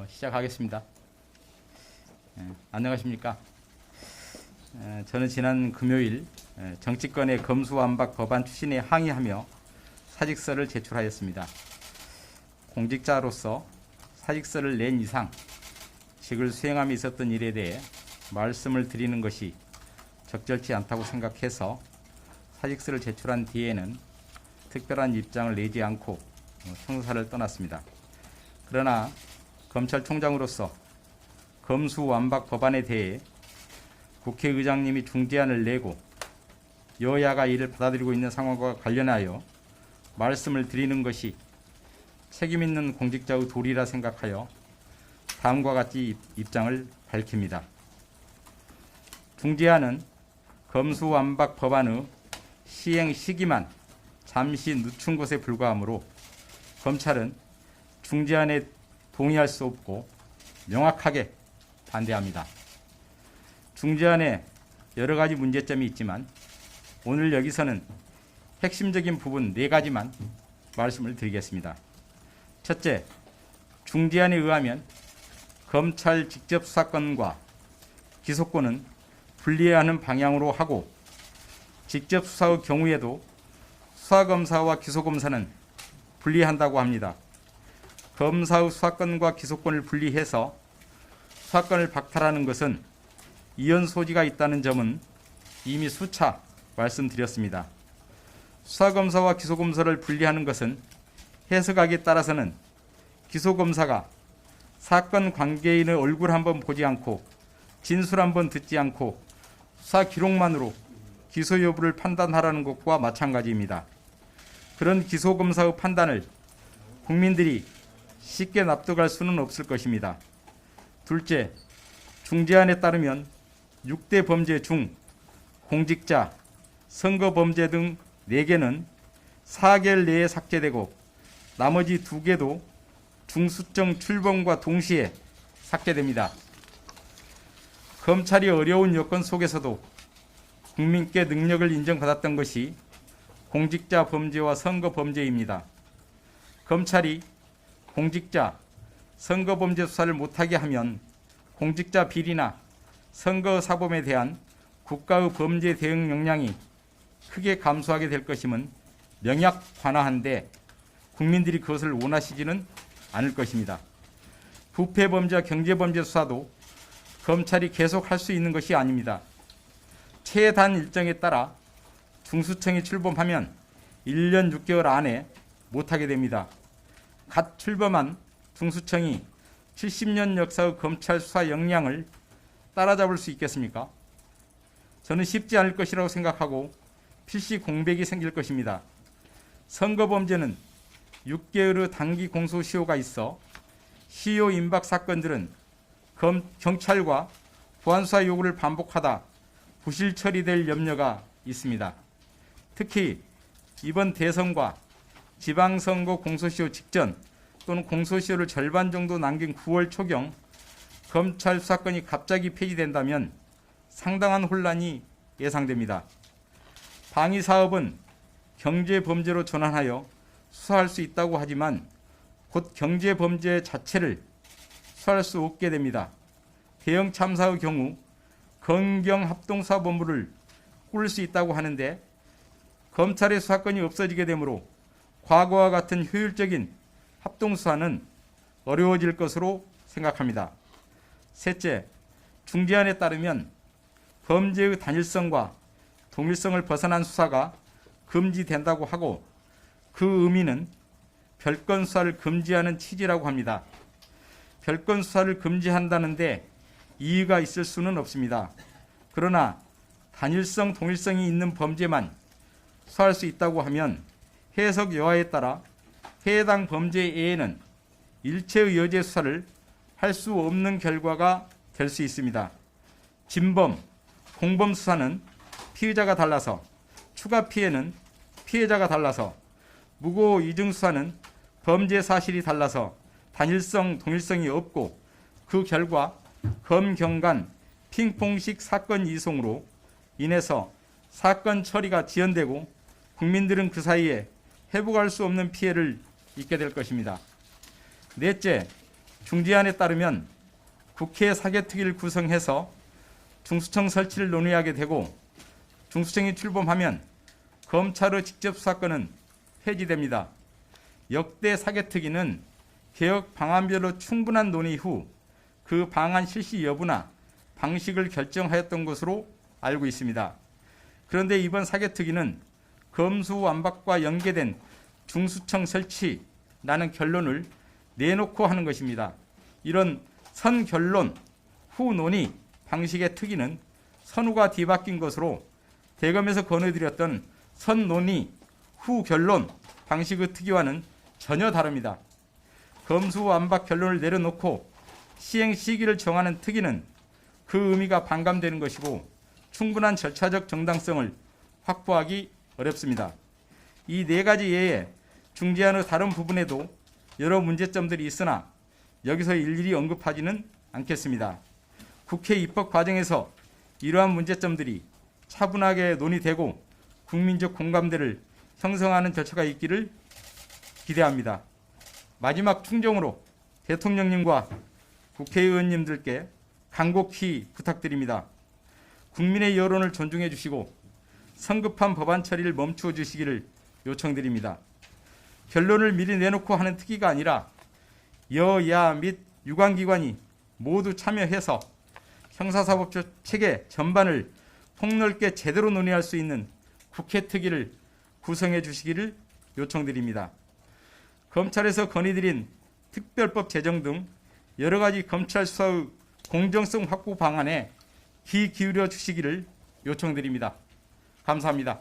시작하겠습니다. 안녕하십니까. 저는 지난 금요일 정치권의 검수완박 법안 추진에 항의하며 사직서를 제출하였습니다. 공직자로서 사직서를 낸 이상 직을 수행함에 있었던 일에 대해 말씀을 드리는 것이 적절치 않다고 생각해서 사직서를 제출한 뒤에는 특별한 입장을 내지 않고 청사를 떠났습니다. 그러나 검찰총장으로서 검수완박 법안에 대해 국회의장님이 중재안을 내고 여야가 이를 받아들이고 있는 상황과 관련하여 말씀을 드리는 것이 책임있는 공직자의 도리라 생각하여 다음과 같이 입장을 밝힙니다. 중재안은 검수완박 법안의 시행 시기만 잠시 늦춘 것에 불과하므로 검찰은 중재안에 동의할 수 없고 명확하게 반대합니다. 중재안에 여러 가지 문제점이 있지만 오늘 여기서는 핵심적인 부분 4가지만 말씀을 드리겠습니다. 첫째, 중재안에 의하면 검찰 직접 수사권과 기소권은 분리하는 방향으로 하고 직접 수사의 경우에도 수사검사와 기소검사는 분리한다고 합니다. 검사의 수사권과 기소권을 분리해서 수사권을 박탈하는 것은 이연 소지가 있다는 점은 이미 수차 말씀드렸습니다. 수사검사와 기소검사를 분리하는 것은 해석하기에 따라서는 기소검사가 사건 관계인의 얼굴 한번 보지 않고 진술 한번 듣지 않고 수사 기록만으로 기소 여부를 판단하라는 것과 마찬가지입니다. 그런 기소검사의 판단을 국민들이 쉽게 납득할 수는 없을 것입니다. 둘째, 중재안에 따르면 6대 범죄 중 공직자, 선거범죄 등 4개는 4개월 내에 삭제되고 나머지 2개도 중수청 출범과 동시에 삭제됩니다. 검찰이 어려운 여건 속에서도 국민께 능력을 인정받았던 것이 공직자 범죄와 선거 범죄입니다. 검찰이 공직자, 선거 범죄 수사를 못하게 하면 공직자 비리나 선거 사범에 대한 국가의 범죄 대응 역량이 크게 감소하게 될 것임은 명약관화한데 국민들이 그것을 원하시지는 않을 것입니다. 부패 범죄와 경제 범죄 수사도 검찰이 계속 할 수 있는 것이 아닙니다. 최단 일정에 따라 중수청이 출범하면 1년 6개월 안에 못하게 됩니다. 갓 출범한 중수청이 70년 역사의 검찰 수사 역량을 따라잡을 수 있겠습니까? 저는 쉽지 않을 것이라고 생각하고 필시 공백이 생길 것입니다. 선거범죄는 6개월의 단기 공소시효가 있어 시효 임박 사건들은 경찰과 보안수사 요구를 반복하다 부실 처리될 염려가 있습니다. 특히 이번 대선과 지방선거 공소시효 직전 또는 공소시효를 절반 정도 남긴 9월 초경 검찰 수사권이 갑자기 폐지된다면 상당한 혼란이 예상됩니다. 방위사업은 경제범죄로 전환하여 수사할 수 있다고 하지만 곧 경제범죄 자체를 수사할 수 없게 됩니다. 대형 참사의 경우 검경합동수사본부를 꾸릴 수 있다고 하는데 검찰의 수사권이 없어지게 되므로 과거와 같은 효율적인 합동수사는 어려워질 것으로 생각합니다. 셋째, 중재안에 따르면 범죄의 단일성과 동일성을 벗어난 수사가 금지된다고 하고 그 의미는 별건 수사를 금지하는 취지라고 합니다. 별건 수사를 금지한다는데 이의가 있을 수는 없습니다. 그러나 단일성, 동일성이 있는 범죄만 수사할 수 있다고 하면 해석 여하에 따라 해당 범죄 외에는 일체의 여죄 수사를 할 수 없는 결과가 될 수 있습니다. 진범, 공범 수사는 피의자가 달라서, 추가 피해는 피해자가 달라서, 무고 이중 수사는 범죄 사실이 달라서 단일성, 동일성이 없고 그 결과 검경 간 핑퐁식 사건 이송으로 인해서 사건 처리가 지연되고 국민들은 그 사이에 회복할 수 없는 피해를 입게 될 것입니다. 넷째, 중재안에 따르면 국회 사개특위를 구성해서 중수청 설치를 논의하게 되고 중수청이 출범하면 검찰의 직접 수사권은 폐지됩니다. 역대 사개특위는 개혁 방안별로 충분한 논의 후 그 방안 실시 여부나 방식을 결정하였던 것으로 알고 있습니다. 그런데 이번 사개특위는 검수완박과 연계된 중수청 설치라는 결론을 내놓고 하는 것입니다. 이런 선결론 후 논의 방식의 특위는 선후가 뒤바뀐 것으로 대검에서 권해드렸던 선논의 후 결론 방식의 특위와는 전혀 다릅니다. 검수완박 결론을 내려놓고 시행 시기를 정하는 특위는 그 의미가 반감되는 것이고 충분한 절차적 정당성을 확보하기 어렵습니다. 이 네 가지 외에 중재안의 다른 부분에도 여러 문제점들이 있으나 여기서 일일이 언급하지는 않겠습니다. 국회 입법 과정에서 이러한 문제점들이 차분하게 논의되고 국민적 공감대를 형성하는 절차가 있기를 기대합니다. 마지막 충정으로 대통령님과 국회의원님들께 간곡히 부탁드립니다. 국민의 여론을 존중해 주시고 성급한 법안 처리를 멈추어 주시기를 요청드립니다. 결론을 미리 내놓고 하는 특위가 아니라 여야 및 유관기관이 모두 참여해서 형사사법적 체계 전반을 폭넓게 제대로 논의할 수 있는 국회 특위를 구성해 주시기를 요청드립니다. 검찰에서 건의드린 특별법 제정 등 여러 가지 검찰 수사의 공정성 확보 방안에 귀 기울여 주시기를 요청드립니다. 감사합니다.